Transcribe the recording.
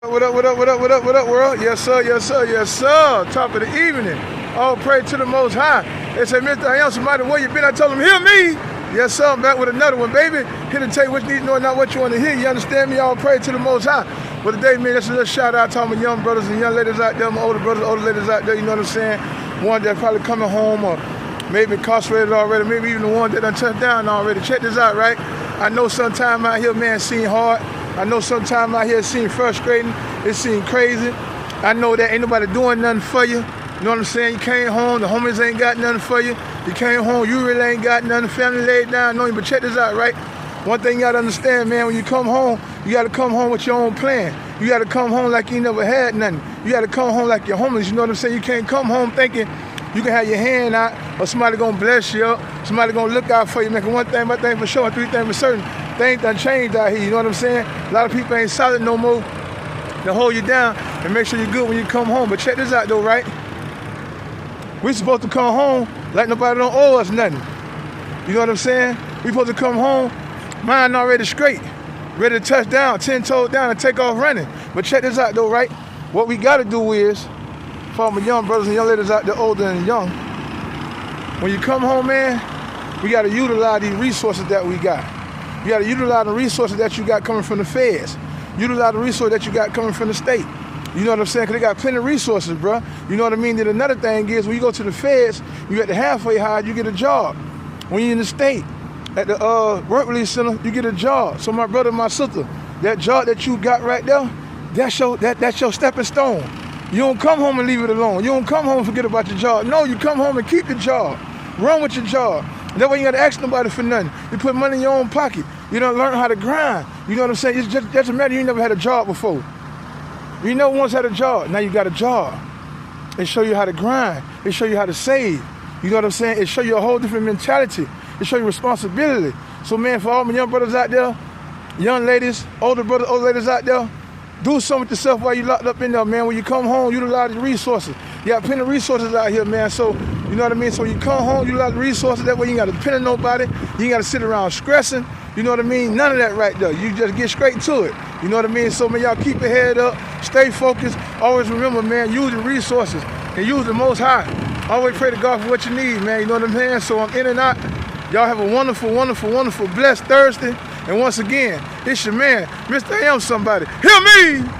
What up, what up, what up, what up, what up, world? Yes, sir, yes, sir, yes, sir. Top of the evening. All praise to the Most High. They say, Mr. I am somebody, where you been? I told them, hear me. Yes, sir, I'm back with another one, baby. Here to tell you what you need to know and not what you want to hear. You understand me? All praise to the Most High. But today, man, that's a little shout out to all my young brothers and young ladies out there, my older brothers, older ladies out there, you know what I'm saying? One that probably coming home or maybe incarcerated already, maybe even the one that done touched down already. Check this out, right? I know sometime out here, man, seem hard. I know sometime out here it seem frustrating. It seem crazy. I know that ain't nobody doing nothing for you. You know what I'm saying? You came home, the homies ain't got nothing for you. You came home, you really ain't got nothing. Family laid down on you. But check this out, right? One thing you gotta understand, man, when you come home, you gotta come home with your own plan. You gotta come home like you never had nothing. You gotta come home like you're homeless. You know what I'm saying? You can't come home thinking you can have your hand out or somebody gonna bless you up. Somebody gonna look out for you, making one thing for sure and three things for certain. Things done changed out here, you know what I'm saying? A lot of people ain't solid no more to hold you down and make sure you're good when you come home. But check this out though, right? We supposed to come home like nobody don't owe us nothing. You know what I'm saying? We supposed to come home, mind already straight, ready to touch down, 10 toes down and take off running. But check this out though, right? What we gotta do is, for all my young brothers and young ladies out there, older and young, when you come home, man, we gotta utilize these resources that we got. You gotta utilize the resources that you got coming from the feds. Utilize the resources that you got coming from the state. You know what I'm saying? Because they got plenty of resources, bro. You know what I mean? Then another thing is, when you go to the feds, you at the halfway house, you get a job. When you're in the state, at the work release center, you get a job. So my brother and my sister, that job that you got right there, that's your stepping stone. You don't come home and leave it alone. You don't come home and forget about your job. No, you come home and keep your job. Run with your job. That way you gotta ask nobody for nothing. You put money in your own pocket. You don't learn how to grind. You know what I'm saying? It's just a matter you ain't never had a job before. You never once had a job. Now you got a job. It show you how to grind. It show you how to save. You know what I'm saying? It show you a whole different mentality. It show you responsibility. So man, for all my young brothers out there, young ladies, older brothers, older ladies out there, do something with yourself while you locked up in there, man. When you come home, utilize the resources. You got plenty of resources out here, man. So, you know what I mean? So you come home, utilize the resources. That way you ain't got to depend on nobody. You ain't got to sit around stressing. You know what I mean? None of that right there. You just get straight to it. You know what I mean? So, man, y'all keep your head up. Stay focused. Always remember, man, use the resources and use the Most High. Always pray to God for what you need, man. You know what I'm saying? So I'm in and out. Y'all have a wonderful, wonderful, wonderful, blessed Thursday. And once again, it's your man, Mr. I Am Somebody. Hear me!